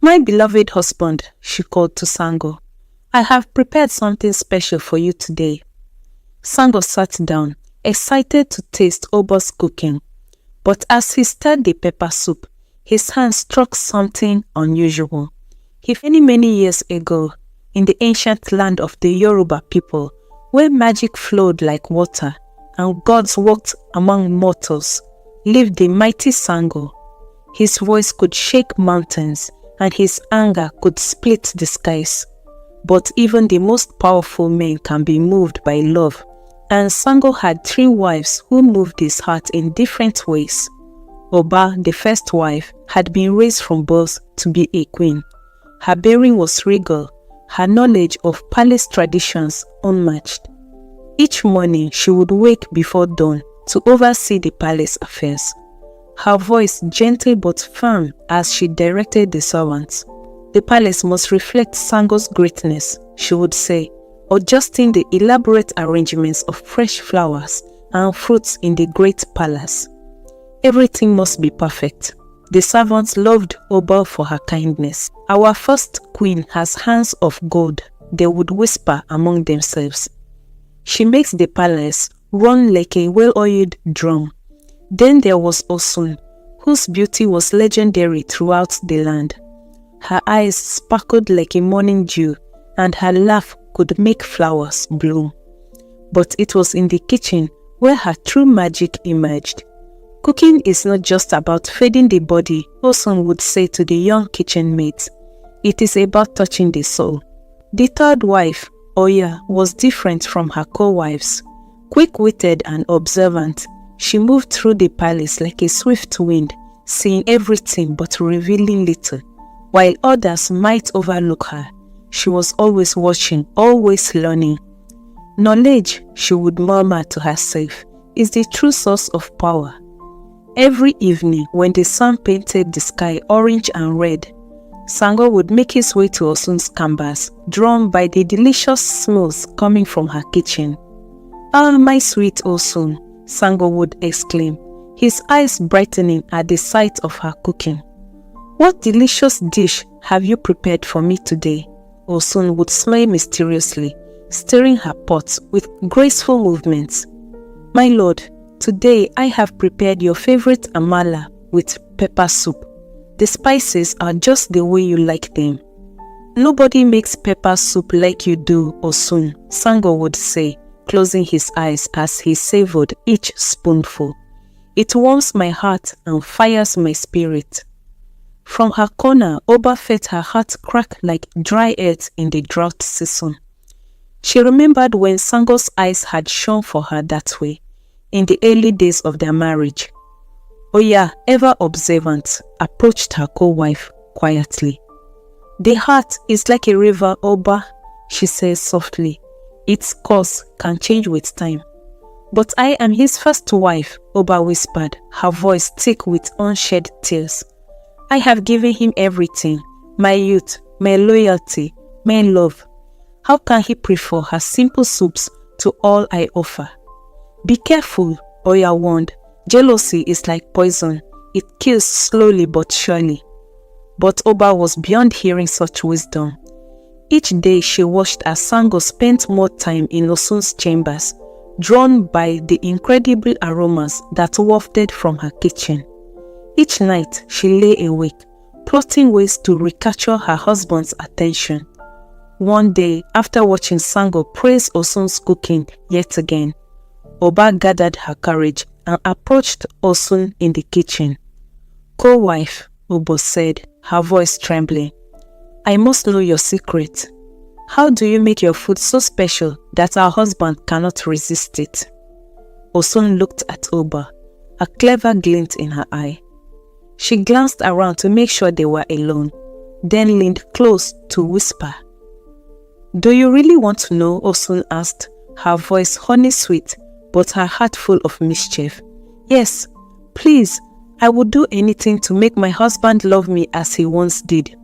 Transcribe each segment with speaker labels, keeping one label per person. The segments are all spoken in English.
Speaker 1: My beloved husband, she called to Sango, I have prepared something special for you today. Sango sat down, excited to taste Oba's cooking. But as he stirred the pepper soup, his hand struck something unusual. Many years ago, in the ancient land of the Yoruba people, where magic flowed like water and gods walked among mortals, lived the mighty Sango. His voice could shake mountains and his anger could split the skies. But even the most powerful men can be moved by love, and Sango had 3 wives who moved his heart in different ways. Oba, the first wife, had been raised from birth to be a queen. Her bearing was regal, her knowledge of palace traditions unmatched. Each morning she would wake before dawn to oversee the palace affairs. Her voice gentle but firm as she directed the servants. The palace must reflect Sango's greatness, she would say, adjusting the elaborate arrangements of fresh flowers and fruits in the great palace. Everything must be perfect. The servants loved Oba for her kindness. Our first queen has hands of gold, they would whisper among themselves. She makes the palace run like a well-oiled drum. Then there was Osun, whose beauty was legendary throughout the land. Her eyes sparkled like a morning dew, and her laugh could make flowers bloom. But it was in the kitchen where her true magic emerged. Cooking is not just about feeding the body, Osun would say to the young kitchen maids. It is about touching the soul. The third wife, Oya, was different from her co-wives. Quick-witted and observant, she moved through the palace like a swift wind, seeing everything but revealing little. While others might overlook her, she was always watching, always learning. Knowledge, she would murmur to herself, is the true source of power. Every evening, when the sun painted the sky orange and red, Sango would make his way to Osun's canvas, drawn by the delicious smells coming from her kitchen. "Ah, my sweet Osun," Sango would exclaim, his eyes brightening at the sight of her cooking. "What delicious dish have you prepared for me today?" Osun would smile mysteriously, stirring her pot with graceful movements. "My lord, today I have prepared your favorite amala with pepper soup. The spices are just the way you like them." "Nobody makes pepper soup like you do, Osun," Sango would say, closing his eyes as he savored each spoonful. "It warms my heart and fires my spirit." From her corner, Oba felt her heart crack like dry earth in the drought season. She remembered when Sango's eyes had shone for her that way, in the early days of their marriage. Oya, ever observant, approached her co-wife quietly. "The heart is like a river, Oba," she said softly. "Its course can change with time." "But I am his first wife," Oba whispered, her voice thick with unshed tears. "I have given him everything, my youth, my loyalty, my love. How can he prefer her simple soups to all I offer?" "Be careful," Oya warned. "Jealousy is like poison. It kills slowly but surely." But Oba was beyond hearing such wisdom. Each day she watched as Sango spent more time in Osun's chambers, drawn by the incredible aromas that wafted from her kitchen. Each night she lay awake, plotting ways to recapture her husband's attention. One day, after watching Sango praise Osun's cooking yet again, Oba gathered her courage and approached Osun in the kitchen. "Co-wife," Oba said, her voice trembling, "I must know your secret. How do you make your food so special that our husband cannot resist it?" Osun looked at Oba, a clever glint in her eye. She glanced around to make sure they were alone, then leaned close to whisper. "Do you really want to know?" Osun asked, her voice honey-sweet, but her heart full of mischief. "Yes, please, I would do anything to make my husband love me as he once did."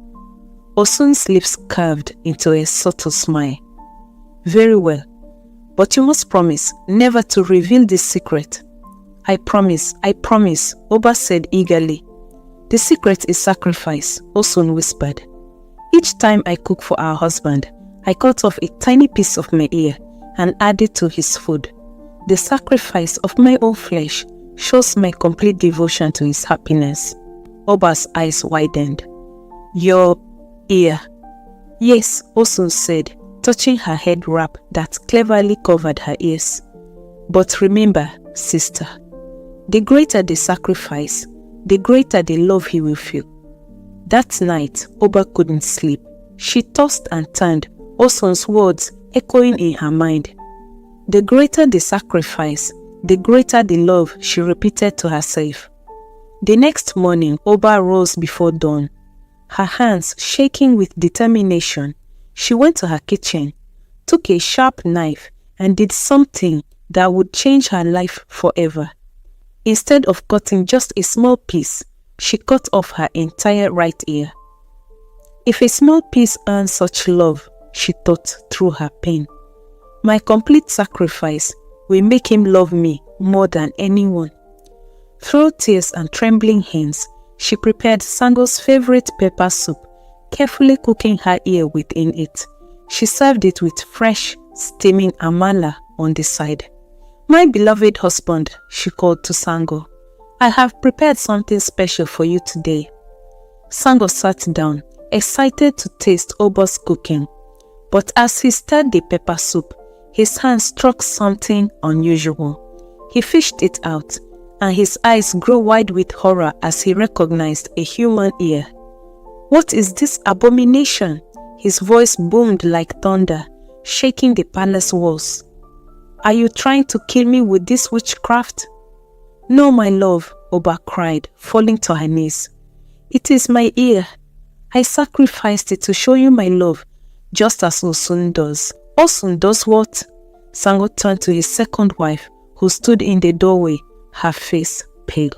Speaker 1: Osun's lips curved into a subtle smile. "Very well, but you must promise never to reveal this secret." I promise," Oba said eagerly. The secret is sacrifice, Osun whispered. Each time I cook for our husband, I cut off a tiny piece of my ear and add it to his food. The sacrifice of my own flesh shows my complete devotion to his happiness. Oba's eyes widened. Your ear? Yes, Osun said, touching her head wrap that cleverly covered her ears. But remember, sister, the greater the sacrifice, the greater the love he will feel. That night, Oba couldn't sleep. She tossed and turned, Osun's words echoing in her mind. The greater the sacrifice, the greater the love, she repeated to herself. The next morning, Oba rose before dawn. Her hands shaking with determination, she went to her kitchen, took a sharp knife, and did something that would change her life forever. Instead of cutting just a small piece, she cut off her entire right ear. If a small piece earns such love, she thought through her pain, my complete sacrifice will make him love me more than anyone. Through tears and trembling hands, she prepared Sango's favorite pepper soup, carefully cooking her ear within it. She served it with fresh, steaming amala on the side. My beloved husband, she called to Sango, I have prepared something special for you today. Sango sat down, excited to taste Oba's cooking. But as he stirred the pepper soup, his hand struck something unusual. He fished it out, and his eyes grew wide with horror as he recognized a human ear. What is this abomination? His voice boomed like thunder, shaking the palace walls. Are you trying to kill me with this witchcraft? No, my love, Oba cried, falling to her knees. It is my ear. I sacrificed it to show you my love, just as Osun does. Osun does what? Sango turned to his second wife, who stood in the doorway, her face pale.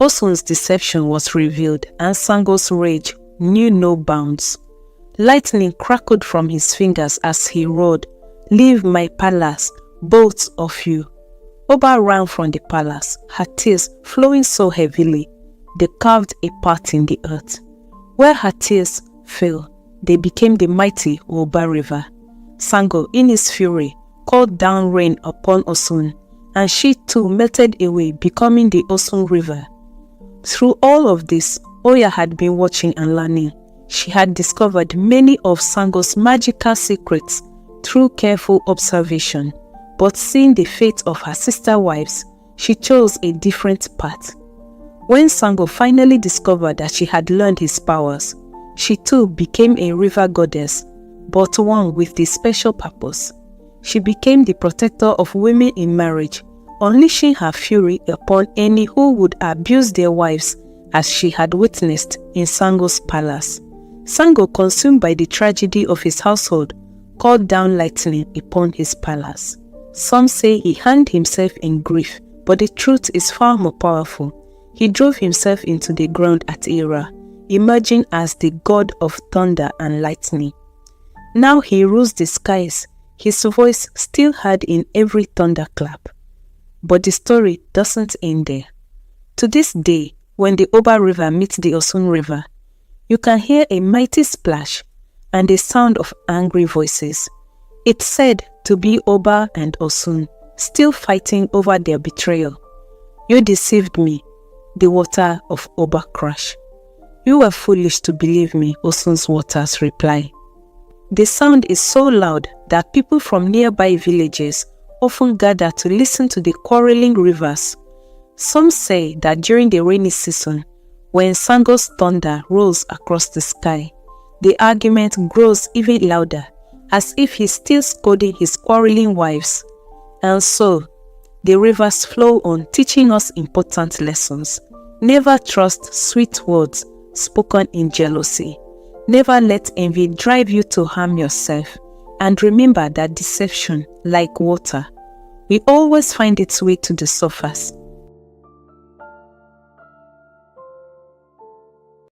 Speaker 1: Osun's deception was revealed, and Sango's rage knew no bounds. Lightning crackled from his fingers as he roared, Leave my palace, both of you. Oba ran from the palace, her tears flowing so heavily, they carved a path in the earth. Where her tears fell, they became the mighty Oba River. Sango, in his fury, called down rain upon Osun, and she too melted away, becoming the Osun River. Through all of this, Oya had been watching and learning. She had discovered many of Sango's magical secrets through careful observation, but seeing the fate of her sister wives, she chose a different path. When Sango finally discovered that she had learned his powers, she too became a river goddess, but one with a special purpose. She became the protector of women in marriage, unleashing her fury upon any who would abuse their wives, as she had witnessed in Sango's palace. Sango, consumed by the tragedy of his household, called down lightning upon his palace. Some say he hanged himself in grief, but the truth is far more powerful. He drove himself into the ground at Era, emerging as the god of thunder and lightning. Now he rules the skies, his voice still heard in every thunderclap. But the story doesn't end there. To this day, when the Oba River meets the Osun River, you can hear a mighty splash and the sound of angry voices. It's said to be Oba and Osun, still fighting over their betrayal. You deceived me, the water of Oba crash. You were foolish to believe me, Osun's waters reply. The sound is so loud that people from nearby villages often gather to listen to the quarreling rivers. Some say that during the rainy season, when Sango's thunder rolls across the sky, the argument grows even louder, as if he's still scolding his quarreling wives. And so, the rivers flow on, teaching us important lessons. Never trust sweet words spoken in jealousy. Never let envy drive you to harm yourself. And remember that deception, like water, will always find its way to the surface.